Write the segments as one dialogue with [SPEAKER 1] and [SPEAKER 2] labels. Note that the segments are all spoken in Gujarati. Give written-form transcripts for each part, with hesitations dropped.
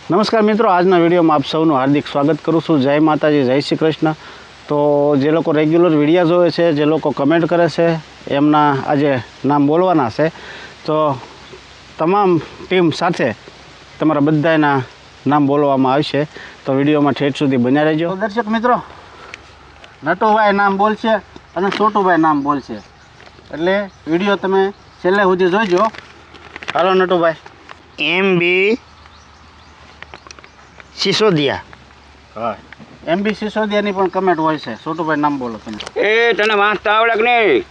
[SPEAKER 1] નમસ્કાર મિત્રો, આજના વિડીયોમાં આપ સૌનું હાર્દિક સ્વાગત કરું છું। જય માતાજી, જય શ્રી કૃષ્ણ। તો જે લોકો રેગ્યુલર વિડીયો જોવે છે, જે લોકો કમેન્ટ કરે છે, એમના આજે નામ બોલવાના છે। તો તમામ ટીમ સાથે તમારા બધાના નામ બોલવામાં આવશે, તો વિડીયોમાં ઠેઠ સુધી બન્યા રહેજો। દર્શક મિત્રો, નટુભાઈ નામ બોલશે અને છોટુભાઈ નામ બોલશે, એટલે વિડીયો તમે છેલ્લે સુધી જોઈજો। હાલો નટુભાઈ।
[SPEAKER 2] MB સિસોદિયા।
[SPEAKER 1] હા, MB સિસોદિયાની પણ કમેન્ટ હોય છે। છોટુભાઈ નામ બોલો તમે।
[SPEAKER 3] એ તને વાંચતા આવડે કે નહીં?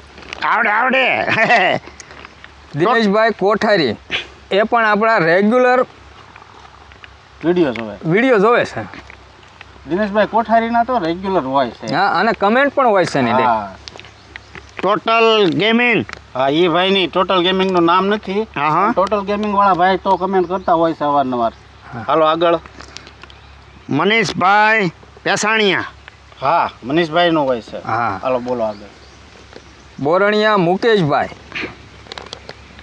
[SPEAKER 2] આવડે
[SPEAKER 4] દિનેશભાઈ કોઠારી, એ પણ આપણા રેગ્યુલર વિડીયો જોવે છે।
[SPEAKER 1] દિનેશભાઈ કોઠારીના તો રેગ્યુલર હોય છે।
[SPEAKER 4] હા, અને કમેન્ટ પણ હોય છે ને।
[SPEAKER 1] હા
[SPEAKER 2] ટોટલ ગેમિંગ।
[SPEAKER 1] હા, એ ભાઈની ટોટલ ગેમિંગનું નામ નથી।
[SPEAKER 2] હા
[SPEAKER 1] ટોટલ ગેમિંગ વાળા ભાઈ તો કમેન્ટ કરતા હોય છે અવારનવાર। હાલો આગળ।
[SPEAKER 2] મનીષભાઈ પેસાણિયા।
[SPEAKER 1] હા, મનીષભાઈનું હોય છે।
[SPEAKER 4] હા,
[SPEAKER 1] હાલો બોલો આગળ।
[SPEAKER 4] બોરણિયા મુકેશભાઈ,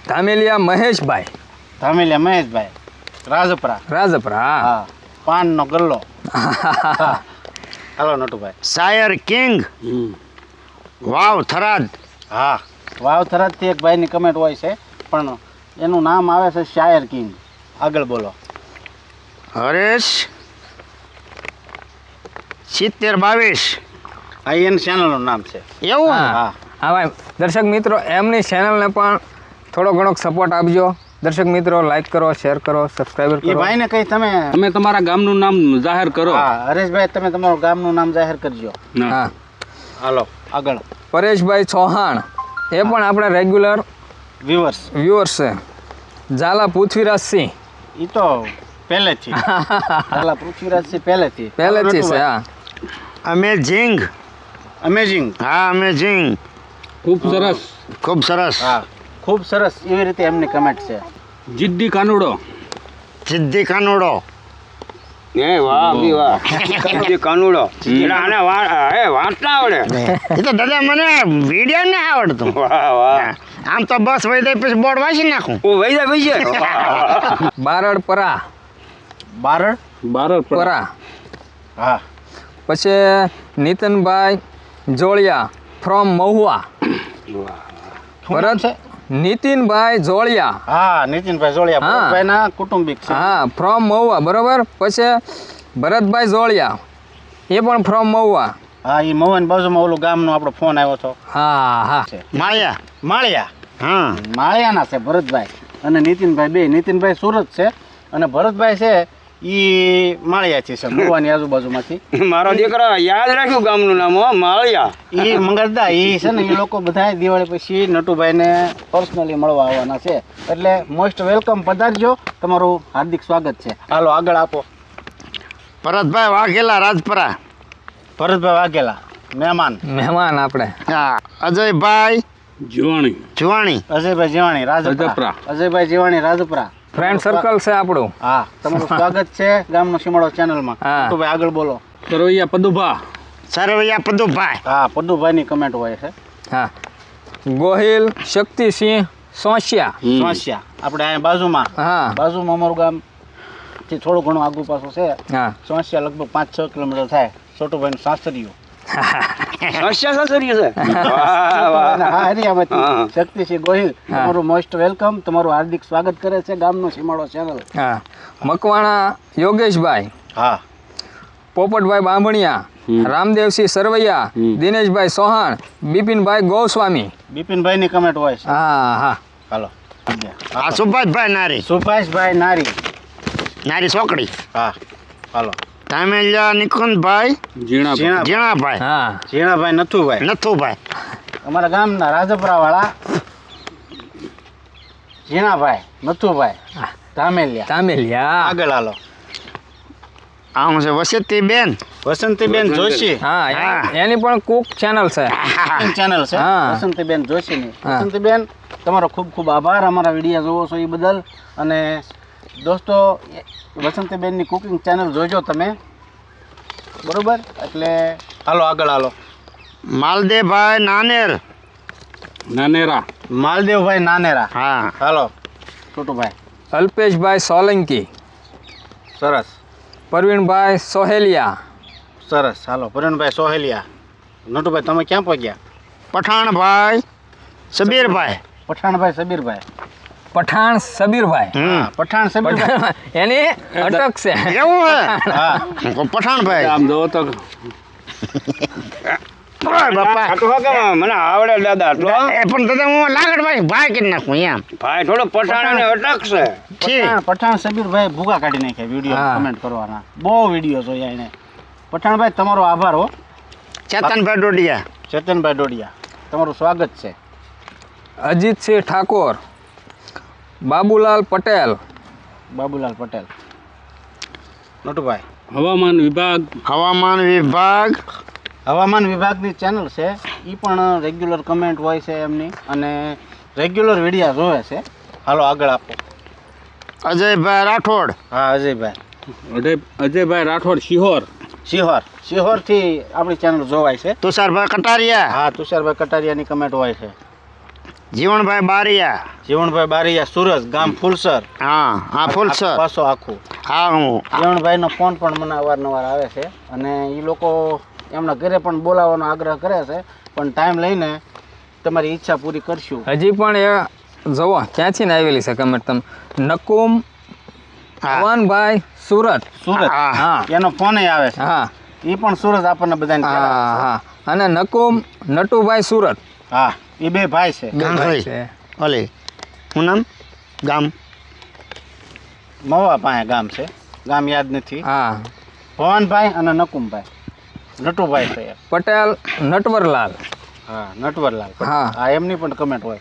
[SPEAKER 4] ધામેલિયા મહેશભાઈ,
[SPEAKER 1] ધામેલિયા મહેશભાઈ, રાજપરા।
[SPEAKER 4] રાજપરા।
[SPEAKER 1] હા, પાનનો ગલ્લો। હા, હાલો નટુભાઈ।
[SPEAKER 2] શાયર કિંગ વાવ થરાદ।
[SPEAKER 1] હા, વાવ થરાદથી એક ભાઈની કમેન્ટ હોય છે, પણ એનું નામ આવે છે શાયર કિંગ। આગળ બોલો।
[SPEAKER 2] હરેશ 7022।
[SPEAKER 1] આ એની ચેનલનું નામ છે।
[SPEAKER 2] એવું
[SPEAKER 4] હા
[SPEAKER 1] હા,
[SPEAKER 4] હા ભાઈ, દર્શક મિત્રો એમની ચેનલને પણ થોડો ઘણો સપોર્ટ આપજો। દર્શક મિત્રો, લાઈક કરો, શેર કરો, સબસ્ક્રાઈબર
[SPEAKER 1] એ
[SPEAKER 4] કરો।
[SPEAKER 1] ભાઈને કઈ તમે
[SPEAKER 3] તમે તમારા ગામનું નામ જાહેર કરો।
[SPEAKER 1] હા, હરેશભાઈ તમે તમારું ગામનું નામ જાહેર કરજો।
[SPEAKER 4] હા,
[SPEAKER 1] હાલો આગળ।
[SPEAKER 4] પરેશભાઈ ચૌહાણ, એ પણ આપણા રેગ્યુલર
[SPEAKER 1] વ્યુઅર્સ,
[SPEAKER 4] વ્યુઅર્સ છે। ઝાલા પૃથ્વીરાજસિંહ,
[SPEAKER 1] એ તો પહેલેથી પેલા પૃથ્વીરાજસિંહ પહેલેથી
[SPEAKER 4] પહેલેથી છે। હા,
[SPEAKER 2] અમેઝિંગ।
[SPEAKER 1] અમેઝિંગ।
[SPEAKER 2] હા અમેઝિંગ,
[SPEAKER 3] ખૂબ સરસ।
[SPEAKER 2] ખૂબ સરસ।
[SPEAKER 1] હા, ખૂબ સરસ, એવી રીતે એમની કમેન્ટ છે।
[SPEAKER 3] જિદ્દી કાનુડો।
[SPEAKER 2] સિદ્ધિ કાનુડો।
[SPEAKER 3] એ વાહ બી વાહ, જિદ્દી કાનુડો। આને વાંચતા આવડે?
[SPEAKER 2] એ તો દાદા મને વિડીયો ને આવડતું।
[SPEAKER 3] વાહ વાહ,
[SPEAKER 2] આમ તો બસ વહી દઈ પછી બોર્ડ વાંચી નાખું।
[SPEAKER 3] ઓ વૈજા વૈજા।
[SPEAKER 4] બારડ પરા,
[SPEAKER 1] બારડ।
[SPEAKER 3] બારડ
[SPEAKER 4] પરા।
[SPEAKER 1] હા,
[SPEAKER 4] પછી નીતિનભાઈ જોળિયા ફ્રોમ મહુવા।
[SPEAKER 1] શું નામ છે?
[SPEAKER 4] નીતિનભાઈ જોળિયા,
[SPEAKER 1] હા, નીતિનભાઈ જોળિયા,
[SPEAKER 4] હા.
[SPEAKER 1] ભરતભાઈના કુટુંબિક છે।
[SPEAKER 4] હા, ફ્રોમ મહુવા, બરોબર। પછી ભરતભાઈ જોળિયા, એ પણ ફ્રોમ મહુવા।
[SPEAKER 1] હા, એ મહુવાની બાજુમાં ઓલું ગામનો આપણો ફોન આવ્યો હતો
[SPEAKER 4] હા હા,
[SPEAKER 2] માયા।
[SPEAKER 1] માળિયા।
[SPEAKER 2] હા
[SPEAKER 1] માળિયાના છે ભરતભાઈ અને નીતિનભાઈ બે। નીતિનભાઈ સુરત છે અને ભરતભાઈ છે એ માળિયાથી છે, મહુવાની આજુબાજુમાંથી।
[SPEAKER 3] મારો દીકરો યાદ રાખ્યું ગામનું નામ હો, માળિયા।
[SPEAKER 1] એ મંગળદા એ છે ને, એ લોકો બધા દિવાળી પછી નટુભાઈને પર્સનલી મળવા આવવાના છે, એટલે મોસ્ટ વેલકમ, પધારજો, તમારું હાર્દિક સ્વાગત છે। હાલો આગળ આપો।
[SPEAKER 2] ભરતભાઈ વાઘેલા રાજપરા।
[SPEAKER 1] ભરતભાઈ વાઘેલા મહેમાન।
[SPEAKER 4] મહેમાન આપણે।
[SPEAKER 2] હા અજયભાઈ
[SPEAKER 3] જીવાણી।
[SPEAKER 2] જુવાણી।
[SPEAKER 1] અજયભાઈ જીવાણી રાજપરા।
[SPEAKER 3] રાજપરા।
[SPEAKER 1] અજયભાઈ જીવાણી રાજપરા।
[SPEAKER 4] ફ્રેન્ડ સર્કલ છે આપણું।
[SPEAKER 1] હા, તમારું સ્વાગત છે ગામનો સીમાડો ચેનલમાં।
[SPEAKER 4] હા.
[SPEAKER 1] નટુભાઈ આગળ બોલો।
[SPEAKER 3] સરવૈયા પદુભા।
[SPEAKER 2] સરવૈયા પદુભાઈ।
[SPEAKER 1] હા, પદ્દુભાઈની કમેન્ટ હોય છે।
[SPEAKER 4] હા, ગોહિલ શક્તિસિંહ સોસિયા।
[SPEAKER 1] સમસ્યા આપણે અહીંયા બાજુમાં
[SPEAKER 4] હા
[SPEAKER 1] અમારું ગામ થી થોડું ઘણું આગુ પાછું છે।
[SPEAKER 4] હા,
[SPEAKER 1] સમસ્યા લગભગ 5-6 કિલોમીટર થાય। છોટુભાઈનું સાસરિયું।
[SPEAKER 3] સાસ્યા સાસરીયું છે। વાહ વાહ,
[SPEAKER 1] હા, હરિયામાંથી
[SPEAKER 3] હા.
[SPEAKER 1] શક્તિસિંહ ગોહિલ, તમારું મોસ્ટ વેલકમ, તમારું હાર્દિક સ્વાગત કરે છે ગામનો સીમાડો ચેનલ।
[SPEAKER 4] હા, મકવાણા યોગેશભાઈ,
[SPEAKER 1] હા,
[SPEAKER 4] પોપટભાઈ બાંભણિયા, રામદેવસિંહ સરવૈયા, દિનેશભાઈ ચૌહાણ, બિપિનભાઈ ગોસ્વામી।
[SPEAKER 1] બિપિનભાઈની કમેન્ટ હોય છે।
[SPEAKER 4] હા હા,
[SPEAKER 1] હાલો
[SPEAKER 2] હા સુભાષભાઈ નારી।
[SPEAKER 1] સુભાષભાઈ નારી।
[SPEAKER 2] નારી ચોકડી।
[SPEAKER 1] હા, હાલો
[SPEAKER 2] ધામેલિયા નિકુંજભાઈ
[SPEAKER 3] ઝીણા।
[SPEAKER 2] જીણાભાઈ।
[SPEAKER 4] હા,
[SPEAKER 1] ઝીણાભાઈ નથુભાઈ,
[SPEAKER 2] નથુભાઈ।
[SPEAKER 1] અમારા ગામના રાજપરા વાળા ઝીણાભાઈ નથુભાઈ ધામેલિયા।
[SPEAKER 4] તામેલિયા।
[SPEAKER 1] આગળ હાલો।
[SPEAKER 2] આમ છે વસતી બેન।
[SPEAKER 1] વસંતીબેન જોશી
[SPEAKER 4] હા,
[SPEAKER 2] હા.
[SPEAKER 4] એની પણ કુક ચેનલ છે।
[SPEAKER 1] ચેનલ છે
[SPEAKER 4] હા.
[SPEAKER 1] વસંતીબેન જોશીની।
[SPEAKER 4] હા.
[SPEAKER 1] વસંતીબેન, તમારો ખૂબ ખૂબ આભાર અમારા વિડીયો જોવો છો એ બદલ। અને દોસ્તો, વસંતીબેનની કુકિંગ ચેનલ જોજો તમે, બરોબર? એટલે હાલો આગળ હાલો।
[SPEAKER 2] માલદેવભાઈ નાનેર।
[SPEAKER 3] નાનેરા।
[SPEAKER 1] માલદેવભાઈ નાનેરા।
[SPEAKER 2] હા
[SPEAKER 1] હાલો છોટુભાઈ।
[SPEAKER 4] અલ્પેશભાઈ સોલંકી,
[SPEAKER 1] સરસ
[SPEAKER 4] પરવીનભાઈ સોહેલિયા,
[SPEAKER 1] સરસ. હાલો પરણભાઈ સોહેલિયા. નટુભાઈ તમે ક્યાં પહોંચ્યા?
[SPEAKER 2] પઠાણભાઈ સબીરભાઈ.
[SPEAKER 1] પઠાણભાઈ સબીરભાઈ.
[SPEAKER 4] પઠાણ સબીરભાઈ.
[SPEAKER 2] હમ
[SPEAKER 1] પઠાણ સબીરભાઈ.
[SPEAKER 4] એની અટક છે.
[SPEAKER 2] એવું હે
[SPEAKER 1] હા
[SPEAKER 2] પઠાણભાઈ.
[SPEAKER 3] આમ જો તો
[SPEAKER 2] ઓય બાપા
[SPEAKER 3] આટલો કે મને આવડે દાદા આટલો
[SPEAKER 2] એ પણ દાદા હું લાગડભાઈ ભાઈ કરી નાખું એમ
[SPEAKER 3] ભાઈ થોડો પઠાણ ને અટક છે.
[SPEAKER 2] ઠીક
[SPEAKER 1] પઠાણ સબીરભાઈ ભૂગા કાઢી નાખ્યા વિડીયો
[SPEAKER 4] હા.
[SPEAKER 1] કમેન્ટ કરવાના. બહુ વિડીયો જોયા એને. પઠાણભાઈ તમારો આભાર હો.
[SPEAKER 2] ચેતનભાઈ ડોડિયા.
[SPEAKER 1] ચેતનભાઈ ડોડિયા તમારું સ્વાગત છે.
[SPEAKER 4] અજીતસિંહ ઠાકોર, બાબુલાલ પટેલ,
[SPEAKER 1] બાબુલાલ પટેલ. નટુભાઈ
[SPEAKER 3] હવામાન વિભાગ
[SPEAKER 2] હવામાન વિભાગ.
[SPEAKER 1] હવામાન વિભાગની ચેનલ છે એ પણ રેગ્યુલર કમેન્ટ હોય છે એમની અને રેગ્યુલર વિડીયા જોવે છે. હાલો આગળ આપો.
[SPEAKER 2] અજયભાઈ રાઠોડ.
[SPEAKER 1] હા અજયભાઈ.
[SPEAKER 3] અજયભાઈ રાઠોડ શિહોર.
[SPEAKER 1] શિહોરથી આપણી ચેનલ જોવાય છે.
[SPEAKER 2] તુષારભાઈ કટારિયા.
[SPEAKER 1] હા તુષારભાઈ કટારિયાની કમેન્ટ હોય છે.
[SPEAKER 2] જીવણભાઈ બારિયા.
[SPEAKER 1] જીવણભાઈ બારિયા સુરત ગામ ફૂલસર.
[SPEAKER 2] હા ફૂલસર.
[SPEAKER 1] પાછો આખું.
[SPEAKER 2] હા હું
[SPEAKER 1] જીવણભાઈનો ફોન પણ મને અવારનવાર આવે છે અને એ લોકો એમના ઘરે પણ બોલાવવાનો આગ્રહ કરે છે પણ ટાઈમ લઈને તમારી ઈચ્છા પૂરી કરશું.
[SPEAKER 4] હજી પણ એ જુઓ ક્યાંથી ને આવેલી છે કમેન્ટ તમે. નકુમ
[SPEAKER 2] હા.
[SPEAKER 4] ભવાનભાઈ સુરત.
[SPEAKER 1] સુરત.
[SPEAKER 2] હા.
[SPEAKER 4] હા
[SPEAKER 1] એનો ફોન આવે છે.
[SPEAKER 4] હા
[SPEAKER 1] એ પણ સુરત આપણને બધાને
[SPEAKER 4] હા
[SPEAKER 1] કહેવાય
[SPEAKER 4] હા અને નકુમ નટુભાઈ સુરત.
[SPEAKER 1] છે. હા એ બે ભાઈ છે.
[SPEAKER 4] બે ભાઈ
[SPEAKER 2] ગાંધળી.
[SPEAKER 4] છે.
[SPEAKER 2] ઓલે શું નામ ગામ
[SPEAKER 1] મવા પાસે ગામ છે. ગામ યાદ નથી.
[SPEAKER 4] હા
[SPEAKER 1] ભવાનભાઈ અને નકુમભાઈ. નટુભાઈ છે.
[SPEAKER 4] પટેલ નટવરલાલ.
[SPEAKER 1] હા નટવરલાલ.
[SPEAKER 4] હા.
[SPEAKER 1] હા એમની પણ કમેન્ટ હોય.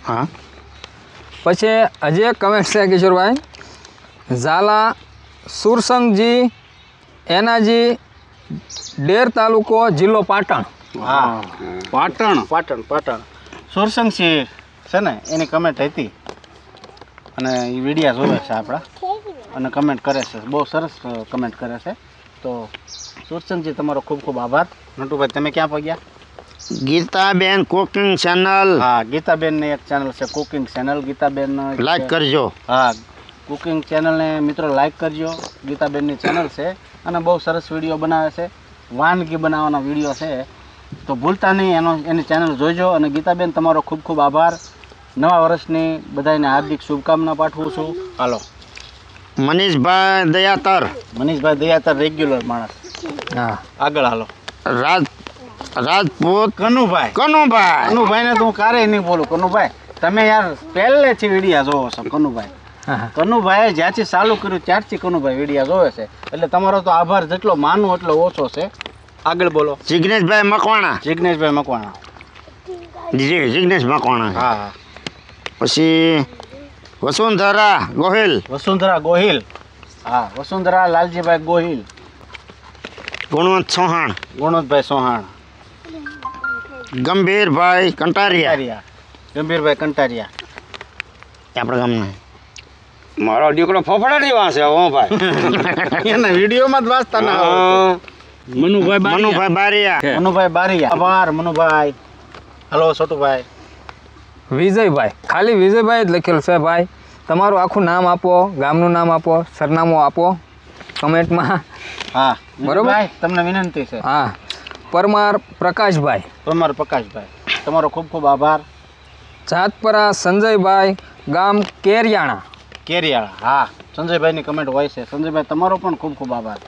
[SPEAKER 2] હા
[SPEAKER 4] પછી હજી એક કમેન્ટ છે કિશોરભાઈ. ઝાલા સુરસંગજી એનાજી ડેર તાલુકો જિલ્લો પાટણ.
[SPEAKER 1] હા પાટણ. સુરસંગસિંહ છે ને એની કમેન્ટ હતી અને એ વિડીયા જોવે છે આપણા અને કમેન્ટ કરે છે. બહુ સરસ કમેન્ટ કરે છે. તો સુરસંગજી તમારો ખૂબ ખૂબ આભાર. નટુભાઈ તમે ક્યાં પગ્યા?
[SPEAKER 2] ગીતાબેન કુકિંગ ચેનલ
[SPEAKER 1] હા ગીતાબેનની એક ચેનલ છે કુકિંગ ચેનલ. ગીતાબેન
[SPEAKER 2] લાઈક કરજો.
[SPEAKER 1] હા કુકિંગ ચેનલને મિત્રો લાઈક કરજો. ગીતાબેનની ચેનલ છે અને બહુ સરસ વિડીયો બનાવે છે. વાનગી બનાવવાના વિડીયો છે તો ભૂલતા નહીં એની ચેનલ જોઈજો. અને ગીતાબેન તમારો ખૂબ ખૂબ આભાર. નવા વર્ષની બધાને હાર્દિક શુભકામના પાઠવું છું. હાલો
[SPEAKER 2] મનીષભાઈ દયાતર.
[SPEAKER 1] મનીષભાઈ દયાતર રેગ્યુલર માણસ.
[SPEAKER 4] હા
[SPEAKER 1] આગળ હાલો.
[SPEAKER 2] રાજપૂત
[SPEAKER 1] કનુભાઈ.
[SPEAKER 2] કનુભાઈ.
[SPEAKER 1] કનુભાઈને તો હું ક્યારેય નહીં બોલું. કનુભાઈ તમે યાર પહેલેથી વિડીયા જોવો છો. કનુભાઈ
[SPEAKER 4] હા
[SPEAKER 1] કનુભાઈએ જ્યાંથી ચાલુ કર્યું ત્યારથી કનુભાઈ વિડીયા જોવે છે એટલે તમારો તો આભાર જેટલો માનું એટલો ઓછો છે. આગળ બોલો.
[SPEAKER 2] જિગ્નેશભાઈ મકવાણા.
[SPEAKER 1] જિગ્નેશભાઈ મકવાણા.
[SPEAKER 2] જિગ્નેશ મકવાણા.
[SPEAKER 1] હા હા.
[SPEAKER 2] પછી વસુંધરા ગોહિલ.
[SPEAKER 1] વસુંધરા ગોહિલ. હા વસુંધરા લાલજીભાઈ ગોહિલ.
[SPEAKER 2] ગુણવંત ચૌહાણ.
[SPEAKER 1] ગુણવંતભાઈ સોહાણ.
[SPEAKER 2] ગંભીરભાઈ કંટારિયા.
[SPEAKER 1] કંટારિયા. ગંભીરભાઈ કંટારિયા.
[SPEAKER 2] આપણા ગામના
[SPEAKER 3] મારો દીકરો ફફડાટી વાંચે હો ભાઈ.
[SPEAKER 1] એના વિડીયોમાં જ વાંચતા ના આવડતું.
[SPEAKER 2] મનુભાઈ બારિયા.
[SPEAKER 1] મનુભાઈ બારિયા. આભાર મનુભાઈ. હલો છોટુભાઈ.
[SPEAKER 4] વિજયભાઈ. ખાલી વિજયભાઈ જ લખેલું છે ભાઈ. તમારું આખું નામ આપો, ગામનું નામ આપો, સરનામું આપો કમેન્ટમાં.
[SPEAKER 1] હા
[SPEAKER 4] બરોબર.
[SPEAKER 1] ભાઈ તમને વિનંતી છે.
[SPEAKER 4] હા પરમાર પ્રકાશભાઈ.
[SPEAKER 1] પરમાર પ્રકાશભાઈ તમારો ખૂબ ખૂબ આભાર.
[SPEAKER 4] જાતપરા સંજયભાઈ ગામ કેરિયાણા.
[SPEAKER 1] કેરિયાળા. હા સંજયભાઈની કમેન્ટ હોય છે. સંજયભાઈ તમારો પણ ખૂબ ખૂબ આભાર.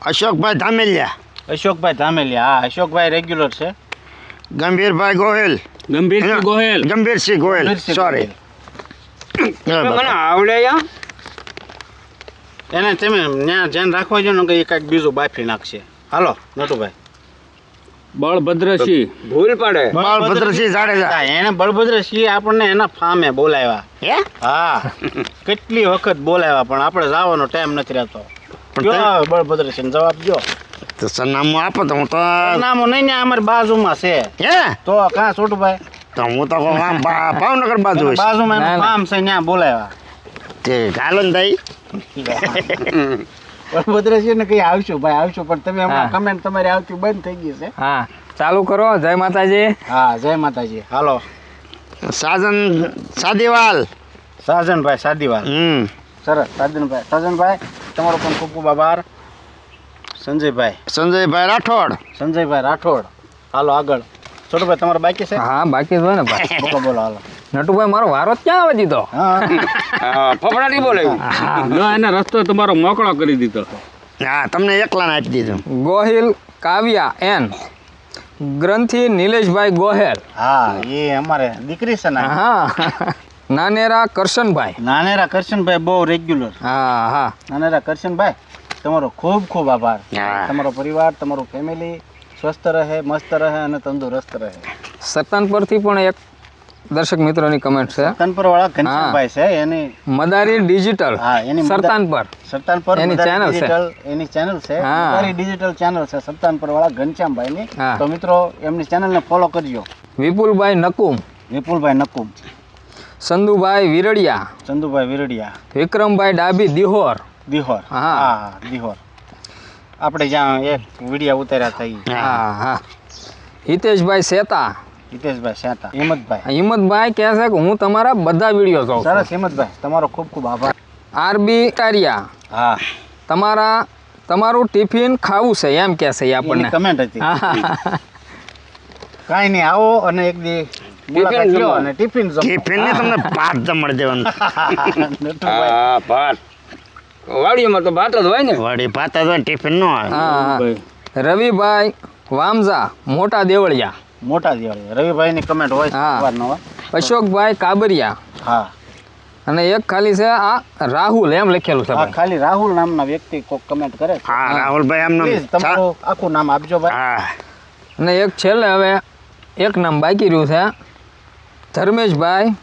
[SPEAKER 2] અશોકભાઈ ધામેલિયા.
[SPEAKER 1] અશોકભાઈ ધામેલિયા. હા અશોકભાઈ રેગ્યુલર છે.
[SPEAKER 2] ગંભીરભાઈ ગોહિલ. ગંભીરસિંહ ગોહિલ.
[SPEAKER 1] ગંભીરસિંહ
[SPEAKER 2] સોરી.
[SPEAKER 3] મને આવડે યા
[SPEAKER 1] એને તમે ત્યાં ધ્યાન રાખવા જો ને કે એ કાંઈક બીજું બાફી નાખશે. હાલો નટુભાઈ.
[SPEAKER 3] બળભદ્રસિંહ ભૂલ પડે.
[SPEAKER 2] બળભદ્રસિંહ જાડેજા.
[SPEAKER 1] હા, એને બળભદ્રસિંહ આપણને એના ફામે બોલાવ્યા.
[SPEAKER 2] હે
[SPEAKER 1] હા કેટલી વખત બોલાવ્યા પણ આપણે જવાનો ટાઈમ નથી રહેતો. કયો બળભદ્રસિંહ જવાબ દો.
[SPEAKER 2] તો સરનામું આપો તો હું તો
[SPEAKER 1] નામો નહીં ને અમારી બાજુમાં છે.
[SPEAKER 2] હે
[SPEAKER 1] તો કાં છોટુભાઈ
[SPEAKER 2] તો હું તો કહું આમ ભાવનગર બાજુ હશે.
[SPEAKER 1] બાજુમાં
[SPEAKER 4] ના,
[SPEAKER 1] એનું
[SPEAKER 4] ના.
[SPEAKER 1] ફાર્મ છે ત્યાં બોલાવ્યા.
[SPEAKER 2] તે ગાલો ને દઈ
[SPEAKER 1] બળભદ્રસિંહ ને કઈ આવશું ભાઈ આવશું પણ તમે હમણાં
[SPEAKER 4] હા.
[SPEAKER 1] કમેન્ટ તમારી આવતી બંધ થઈ ગઈ છે.
[SPEAKER 4] હા ચાલુ કરો. જય માતાજી.
[SPEAKER 1] હા જય માતાજી. હાલો
[SPEAKER 2] સાજન સાદીવાલ.
[SPEAKER 1] સાજનભાઈ સાદીવાલ. સરસ સાજનભાઈ તમારો પણ ખૂબ ખૂબ આભાર.
[SPEAKER 2] સંજયભાઈ રાઠોડ.
[SPEAKER 1] હાલો આગળ. છોટુભાઈ તમારો બાકી છે?
[SPEAKER 4] હા બાકી જ હોય ને ભાઈ.
[SPEAKER 1] બોલો હાલો.
[SPEAKER 4] નટુભાઈ મારો વારો જ ક્યાં આવે દીધો?
[SPEAKER 1] હા
[SPEAKER 3] ફફડાટી બોલે
[SPEAKER 5] એને રસ્તો તમારો મોકળો કરી દીધો.
[SPEAKER 2] હા તમને એકલાને આપી દીધું.
[SPEAKER 4] ગોહિલ કાવ્યા એન ગ્રંથિ નિલેશભાઈ ગોહેલ.
[SPEAKER 1] હા એ અમારે દીકરી છે ને.
[SPEAKER 4] હા નાનેરા કરશનભાઈ.
[SPEAKER 1] નાનેરા કરશનભાઈ બહુ રેગ્યુલર.
[SPEAKER 4] હા
[SPEAKER 1] નાનેરા કરશનભાઈ તમારો ખૂબ ખૂબ આભાર.
[SPEAKER 2] હા.
[SPEAKER 1] તમારો પરિવાર તમારું ફેમિલી સ્વસ્થ રહે, મસ્ત રહે અને તંદુરસ્ત રહે.
[SPEAKER 4] સત્તાન પરથી પણ એક દર્શક મિત્રોની કમેન્ટ છે.
[SPEAKER 1] સરતાનપર વાળા ઘનશ્યામભાઈ છે એની.
[SPEAKER 4] મદારી ડિજિટલ
[SPEAKER 1] હા એની
[SPEAKER 4] સરતાનપર.
[SPEAKER 1] સરતાનપર
[SPEAKER 4] એની
[SPEAKER 1] મદારી
[SPEAKER 4] channel છે.
[SPEAKER 1] digital એની ચેનલ છે.
[SPEAKER 4] હા.
[SPEAKER 1] મદારી ડિજિટલ ચેનલ છે સરતાનપર વાળા ઘનશ્યામભાઈની.
[SPEAKER 4] હા.
[SPEAKER 1] તો મિત્રો એમની ચેનલને ફોલો કરજો.
[SPEAKER 4] વિપુલભાઈ નકુમ.
[SPEAKER 1] વિપુલભાઈ નકુમ,
[SPEAKER 4] સંધુભાઈ વિરડિયા.
[SPEAKER 1] ચંદુભાઈ વિરડિયા,
[SPEAKER 4] વિક્રમભાઈ ડાબી દિહોર.
[SPEAKER 1] દિહોર.
[SPEAKER 4] હા.
[SPEAKER 1] હા દિહોર. આપણે જ્યાં એક વિડીયો ઉતાર્યા હતા ઈ.
[SPEAKER 4] હા હિતેશભાઈ સેતા.
[SPEAKER 1] હિતેશભાઈ શાતા, હિંમતભાઈ.
[SPEAKER 4] હિંમતભાઈ કહે છે કે હું તમારા બધા વિડીયો જોઉં છું.
[SPEAKER 1] સરસ હિંમતભાઈ તમારો ખૂબ ખૂબ આભાર.
[SPEAKER 4] આરબી ટારિયા.
[SPEAKER 1] હા
[SPEAKER 4] તમારું ટિફિન ખાવું છે એમ કહે છે એ આપણને.
[SPEAKER 1] કમેન્ટ હતી.
[SPEAKER 4] હા.
[SPEAKER 1] કાંઈ નહીં આવો અને એક દી મુલાકાત
[SPEAKER 3] ટિફિન
[SPEAKER 1] લો
[SPEAKER 3] જમો.
[SPEAKER 1] અને ટિફિન જમો.
[SPEAKER 2] ટિફિનને તમને ભાત જમણ દેવાનું.
[SPEAKER 1] નટુભાઈ.
[SPEAKER 3] હા ભાત વાડીમાં તો ભાત જ હોય ને.
[SPEAKER 2] વળી ભાત જ હોય, ટિફિન ન હોય.
[SPEAKER 4] હા રવિભાઈ વામઝા મોટા દેવળિયા.
[SPEAKER 1] મોટા દિવાળી રવિભાઈની કમેન્ટ હોય છે
[SPEAKER 4] હા.
[SPEAKER 1] અવારનવાર.
[SPEAKER 4] અશોકભાઈ કાબરિયા.
[SPEAKER 1] હા
[SPEAKER 4] અને એક ખાલી છે આ રાહુલ એમ લખેલું છે
[SPEAKER 1] આ
[SPEAKER 4] ભાઈ.
[SPEAKER 1] ખાલી રાહુલ નામના વ્યક્તિ કોક કમેન્ટ કરે છે.
[SPEAKER 2] હા રાહુલભાઈ
[SPEAKER 1] પ્લીઝ
[SPEAKER 2] આમને
[SPEAKER 1] તમારું આખું નામ આપજો ભાઈ.
[SPEAKER 2] હા
[SPEAKER 4] અને એક છેલ્લે હવે એક નામ બાકી રહ્યું છે ધર્મેશભાઈ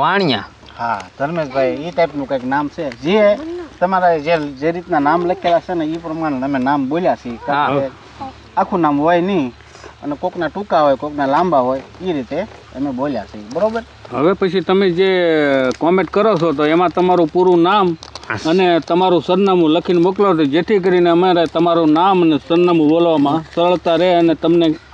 [SPEAKER 4] વાણિયા.
[SPEAKER 1] હા ધર્મેશભાઈ એ ટાઈપનું કંઈક નામ છે. જે તમારા જે રીતના નામ લખેલા છે ને એ પ્રમાણે તમે નામ બોલ્યા છે. કારણ કે આખું નામ હોય નહીં અને કોકના ટૂંકા હોય કોકના લાંબા હોય એ રીતે અમે બોલ્યા છે. બરોબર.
[SPEAKER 5] હવે પછી તમે જે કોમેન્ટ કરો છો તો એમાં તમારું પૂરું નામ અને તમારું સરનામું લખીને મોકલો તો જેથી કરીને અમારે તમારું નામ અને સરનામું બોલવામાં સરળતા રહે અને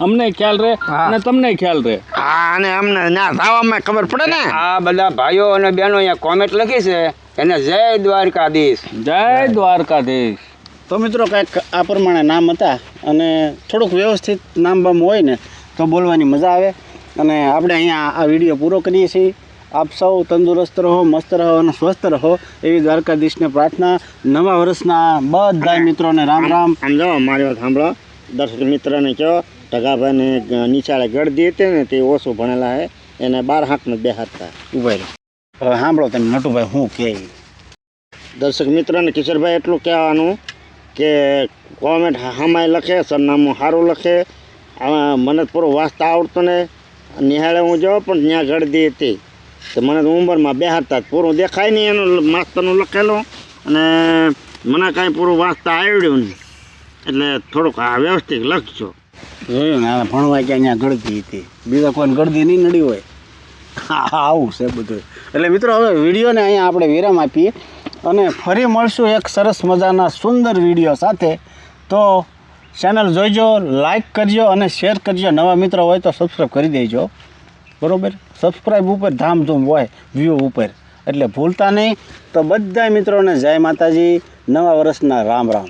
[SPEAKER 5] અમને ખ્યાલ રહે
[SPEAKER 4] હા.
[SPEAKER 5] અને તમને ખ્યાલ રહે.
[SPEAKER 2] હા અને અમને ના થવામાં ખબર પડે ને.
[SPEAKER 3] આ બધા ભાઈઓ અને બહેનો અહીંયા કોમેન્ટ લખી છે એને જય દ્વારકાધીશ.
[SPEAKER 5] જય દ્વારકાધીશ.
[SPEAKER 1] તો મિત્રો કાંઈક આ પ્રમાણે નામ હતા અને થોડુંક વ્યવસ્થિત નામ બામ હોય ને તો બોલવાની મજા આવે. અને આપણે અહીંયા આ વિડીયો પૂરો કરીએ છીએ. આપ સૌ તંદુરસ્ત રહો, મસ્ત રહો અને સ્વસ્થ રહો એવી દ્વારકાધીશને પ્રાર્થના. નવા વર્ષના બધા મિત્રોને રામ રામ.
[SPEAKER 2] આમ જાઓ મારી વાત સાંભળો. દર્શક મિત્રને કહો ઢગાભાઈને નિશાળે ગળદી હતી ને તે ઓછું ભણેલા છે એને 12 હાથમાં બેહાડતા.
[SPEAKER 1] ઉભા રહો. હવે સાંભળો તમે નટુભાઈ શું કહે.
[SPEAKER 2] દર્શક મિત્રને કિશોરભાઈ એટલું કહેવાનું કે કોમેન્ટ હામાય લખે, સરનામું સારું લખે. આમાં મને પૂરું વાંચતા આવડતું ને નિહાળે હું જાઉં પણ ત્યાં ગળદી હતી તો મને તો ઉંમરમાં બેહાડતા જ પૂરું દેખાય નહીં એનું માસ્તરનું લખેલું અને મને કાંઈ પૂરું વાંચતા આવડ્યું નહીં એટલે થોડુંક આ વ્યવસ્થિત લખજો.
[SPEAKER 1] જોયું ને આ ભણવા ક્યાં અહીંયા ગળદી હતી, બીજા કોઈને ગળદી નહીં નડી હોય. હા આવું છે બધું. એટલે મિત્રો હવે વિડીયોને અહીંયા આપણે વિરામ આપીએ અને ફરી મળશું એક સરસ મજાના સુંદર વિડીયો સાથે. તો ચેનલ જોઈજો, લાઈક કરજો અને શેર કરજો. નવા મિત્રો હોય તો સબસ્ક્રાઈબ કરી દેજો. બરાબર. સબસ્ક્રાઈબ ઉપર ધામધૂમ હોય વ્યૂ ઉપર એટલે ભૂલતા નહીં. તો બધા મિત્રોને જય માતાજી, નવા વર્ષના રામ રામ.